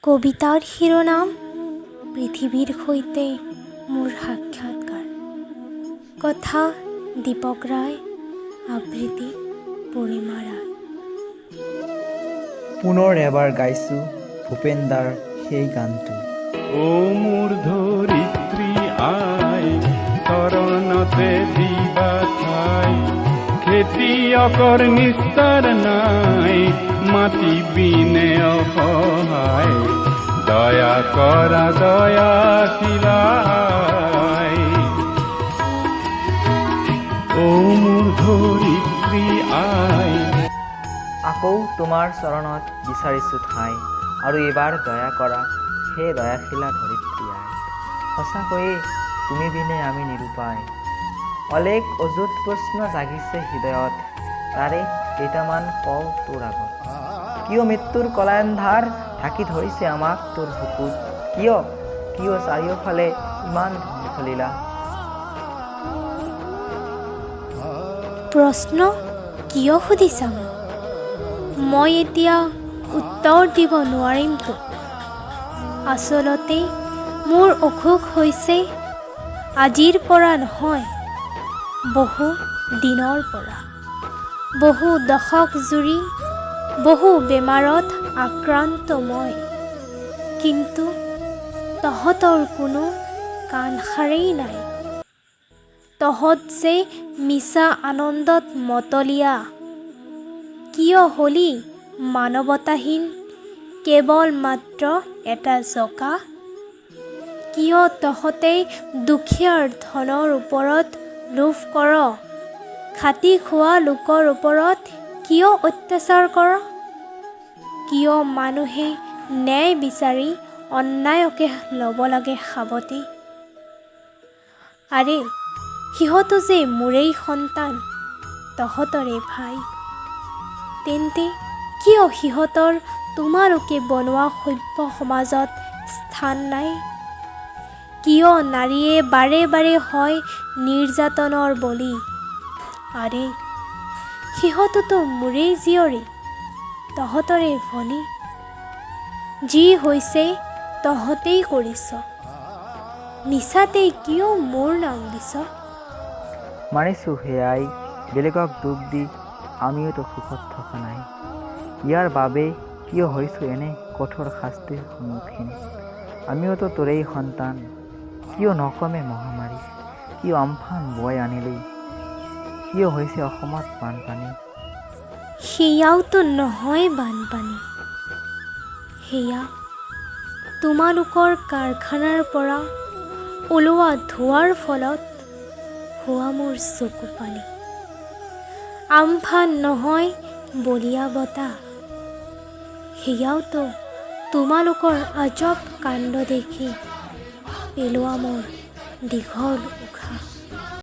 কবিতাৰ শিৰোনাম পৃথিৱীৰ সৈতে মোৰ সাক্ষাৎকাৰ। কথা দীপক ৰায়, আবৃত্তি পূৰ্ণিমা ৰায়। পুনৰ এবাৰ গাইছোঁ ভূপেনদাৰ সেই গানটো। ও মোৰ ধৰিত্ৰী আই, চৰণতে দিবা ঠাই, খেতিয়কৰ নিস্তাৰ নাই, মাটি বিনে অসহায়, দয়া কৰা দয়াশীলাই। ও মোৰ ধৰিত্ৰী আই। আকৌ তোমাৰ চৰণত বিচাৰিছোঁ ঠাই, আৰু এইবাৰ দয়া কৰা হে দয়াশীলা ধৰিত্ৰী আই। সঁচাকৈয়ে তুমি বিনে আমি নিৰূপায়। অলেখ অযুত প্ৰশ্ন জাগিছে হৃদয়ত, তাৰে কেইটামান কওঁ তোৰ আগত। কিয় মৃত্যুৰ কলান্ধাৰ ঢাকি ধৰিছে আমাক তোৰ বুকুত? কিয় কিয় চাৰিওফালে ইমান ধ্বংসলীলা? প্ৰশ্ন কিয় সুধিছা মোক? মই এতিয়া উত্তৰ দিব নোৱাৰিম তোক। আচলতে মোৰ অসুখ হৈছে আজিৰ পৰা নহয়, বহু দিনৰ পৰা। বহু দশক জুৰি বহু বেমাৰত আক্ৰান্ত মই, কিন্তু তহঁতৰ কোনো কাণ সাৰেই নাই। তহঁত যে মিছা আনন্দত মতলীয়া, কিয় হলি মানৱতাহীন, কেৱল মাত্ৰ এটা জকা? কিয় তহঁতে দুখীয়াৰ ধনৰ ওপৰত লোভ কৰ? খাটি খোৱা লোকৰ ওপৰত কিয় অত্যাচাৰ কৰ? কিয় মানুহে ন্যায় বিচাৰি অন্যায়কে ল'ব লাগে সাৱটি? আৰে সিহঁতো যে মোৰেই সন্তান, তহঁতৰে ভাই। তেন্তে কিয় সিহঁতৰ তোমালোকে বনোৱা সভ্য সমাজত স্থান নাই? কিয় নাৰীয়ে বাৰে বাৰে হয় নিৰ্যাতনৰ বলি? আৰে সিহঁততো মোৰেই জীয়ৰী, তহঁতৰে ভনী। যি হৈছে তহঁতেই কৰিছ, মিছাতেই কিয় মোৰ নাম দিছ? মানিছোঁ সেয়াই, বেলেগক দুখ দি আমিওতো সুখত থকা নাই। ইয়াৰ বাবে কিয় হৈছোঁ এনে কঠোৰ শাস্তিৰ সন্মুখীন? আমিওতো তোৰেই সন্তান। কিয় নকমে মহামাৰী? কিয় আমফান বৈ আনিলি? কিয় হৈছে অসমত বানপানী? সেয়াওতো নহয় বানপানী, সেয়া তোমালোকৰ কাৰখানাৰ পৰা ওলোৱা ধোঁৱাৰ ফলত হোৱা মোৰ চকু পানী। আমফান নহয় বলিয়া বতাহ, সেয়াওতো তোমালোকৰ আজব কাণ্ড দেখি পেলোৱা মোৰ দীঘল